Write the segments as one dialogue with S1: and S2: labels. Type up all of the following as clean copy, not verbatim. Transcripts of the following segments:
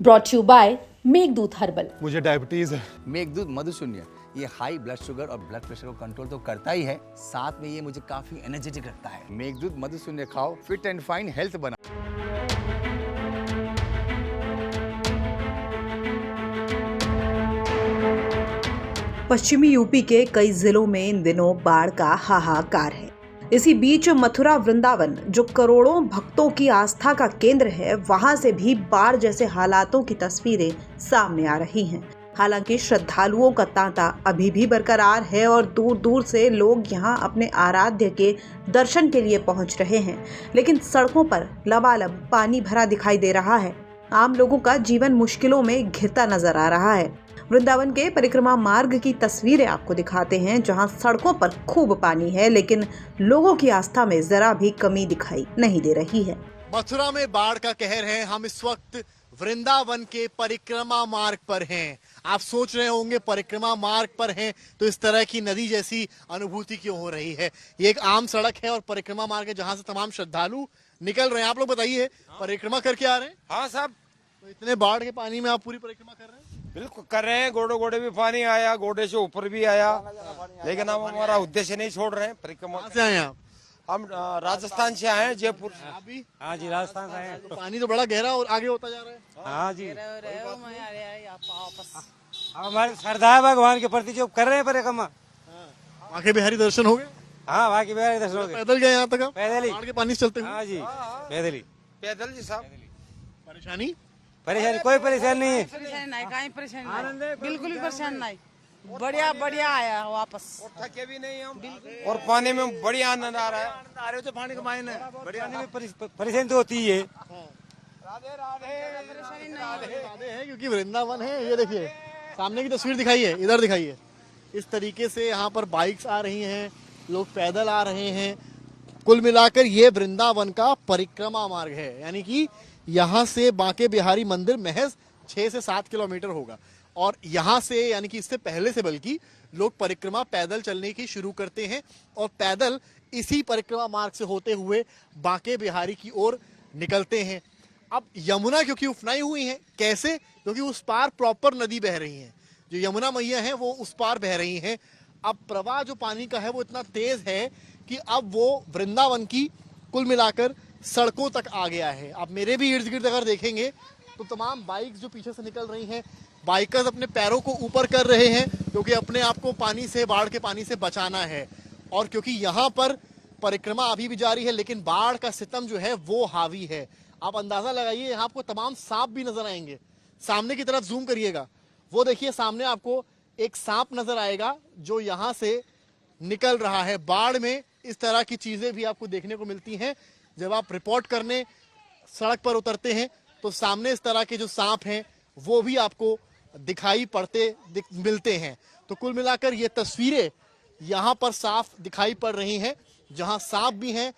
S1: Brought you by Meghdoot herbal.
S2: मुझे diabetes है।
S3: मेघदूत मधुशून्य ये हाई ब्लड शुगर और ब्लड प्रेशर को कंट्रोल तो करता ही है, साथ में ये मुझे काफी एनर्जेटिक रखता है। मेघदूत मधुशून्य खाओ, फिट एंड फाइन हेल्थ बना।
S4: पश्चिमी यूपी के कई जिलों में इन दिनों बाढ़ का हाहाकार है। इसी बीच मथुरा वृंदावन, जो करोड़ों भक्तों की आस्था का केंद्र है, वहां से भी बाढ़ जैसे हालातों की तस्वीरें सामने आ रही हैं। हालांकि श्रद्धालुओं का तांता अभी भी बरकरार है और दूर दूर से लोग यहां अपने आराध्य के दर्शन के लिए पहुंच रहे हैं, लेकिन सड़कों पर लबालब पानी भरा दिखाई दे रहा है। आम लोगों का जीवन मुश्किलों में घिरता नजर आ रहा है। वृंदावन के परिक्रमा मार्ग की तस्वीरें आपको दिखाते हैं, जहां सड़कों पर खूब पानी है, लेकिन लोगों की आस्था में जरा भी कमी दिखाई नहीं दे रही है।
S5: मथुरा में बाढ़ का कहर है। हम इस वक्त वृंदावन के परिक्रमा मार्ग पर हैं। आप सोच रहे होंगे परिक्रमा मार्ग पर हैं तो इस तरह की नदी जैसी अनुभूति क्यों हो रही है। ये एक आम सड़क है और परिक्रमा मार्ग है जहां से तमाम श्रद्धालु निकल रहे हैं। आप लोग बताइए, परिक्रमा करके आ रहे हैं?
S6: हाँ साहब।
S5: तो इतने बाढ़ के पानी में आप पूरी परिक्रमा कर रहे हैं?
S6: बिल्कुल कर रहे हैं। गोडे गोडे भी पानी आया, गोडे से ऊपर भी आया, लेकिन हम हमारा उद्देश्य नहीं छोड़ रहे हैं। परिक्रमा
S5: कहाँ से आए आप?
S6: हम राजस्थान से आए हैं, जयपुर।
S5: अभी
S6: हाँ जी, राजस्थान से आए।
S5: तो पानी तो बड़ा गहरा और आगे होता जा रहा है।
S6: हाँ जी, हमारी श्रद्धा है भगवान के प्रति, जो कर रहे हैं परिक्रमा।
S5: आगे बिहारी दर्शन हो गए?
S6: हाँ, बाकी बिहारी दर्शन हो गए।
S5: पैदल गए यहाँ तक आप?
S6: पैदल ही।
S5: बाढ़ के पानी से चलते हुए?
S6: हाँ जी, पैदल ही। पैदल जी साहब।
S5: परेशानी?
S6: परेशानी कोई परेशानी नहीं है।
S7: परेशानी नहीं, कहीं परेशानी नहीं, बिल्कुल भी परेशान नहीं। बढ़िया बढ़िया आया वापस।
S6: थके भी नहीं हम, और पानी में बढ़िया आनंद आ रहा है। आ रहे हो तो पानी कमाए ना, बढ़िया परेशानी तो होती है। राधे
S5: राधे है, क्योंकि वृंदावन है। ये देखिए सामने की तस्वीर दिखाइए, इधर दिखाइए। इस तरीके से यहाँ पर बाइक्स आ रही हैं, लोग पैदल आ रहे हैं। कुल मिलाकर ये वृंदावन का परिक्रमा मार्ग है, यानी कि यहाँ से बांके बिहारी मंदिर महज 6 से 7 किलोमीटर होगा। और यहाँ से, यानी कि इससे पहले से बल्कि लोग परिक्रमा पैदल चलने की शुरू करते हैं और पैदल इसी परिक्रमा मार्ग से होते हुए बांके बिहारी की ओर निकलते हैं। अब यमुना क्योंकि उफनाई हुई है, कैसे? क्योंकि उस पार प्रॉपर नदी बह रही है। जो यमुना मैया है वो उस पार बह रही हैं। अब प्रवाह जो पानी का है वो इतना तेज है कि अब वो वृंदावन की कुल मिलाकर सड़कों तक आ गया है। आप मेरे भी इर्द गिर्द अगर देखेंगे तो तमाम बाइक्स जो पीछे से निकल रही हैं, बाइकर्स अपने पैरों को ऊपर कर रहे हैं क्योंकि अपने आप को पानी से, बाढ़ के पानी से बचाना है। और क्योंकि यहाँ पर परिक्रमा अभी भी जारी है, लेकिन बाढ़ का सितम जो है वो हावी है। आप अंदाजा लगाइए, यहाँ आपको तमाम सांप भी नजर आएंगे। सामने की तरफ जूम करिएगा, वो देखिए सामने आपको एक सांप नजर आएगा जो यहाँ से निकल रहा है। बाढ़ में इस तरह की चीजें भी आपको देखने को मिलती हैं। जब आप रिपोर्ट करने सड़क पर उतरते हैं तो सामने इस तरह के जो सांप हैं वो भी आपको दिखाई पड़ते मिलते हैं। तो कुल मिलाकर ये तस्वीरें यहाँ पर साफ दिखाई पड़ रही हैं, जहाँ सांप भी हैं,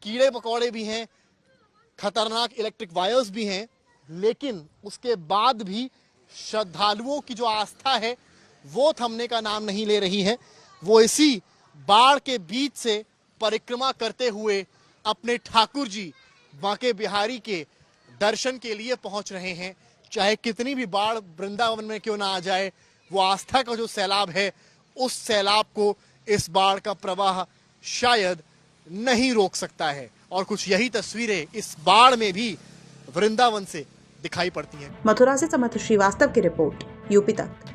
S5: कीड़े मकोड़े भी हैं, खतरनाक इलेक्ट्रिक वायर्स भी हैं, लेकिन उसके बाद भी श्रद्धालुओं की जो आस्था है वो थमने का नाम नहीं ले रही है। वो इसी बाढ़ के बीच से परिक्रमा करते हुए अपने ठाकुर जी बांके बिहारी के दर्शन के लिए पहुंच रहे हैं। चाहे कितनी भी बाढ़ वृंदावन में क्यों ना आ जाए, वो आस्था का जो सैलाब है उस सैलाब को इस बाढ़ का प्रवाह शायद नहीं रोक सकता है। और कुछ यही तस्वीरें इस बाढ़ में भी वृंदावन से दिखाई पड़ती हैं।
S4: मथुरा से समर्थ श्रीवास्तव की रिपोर्ट, यूपी तक।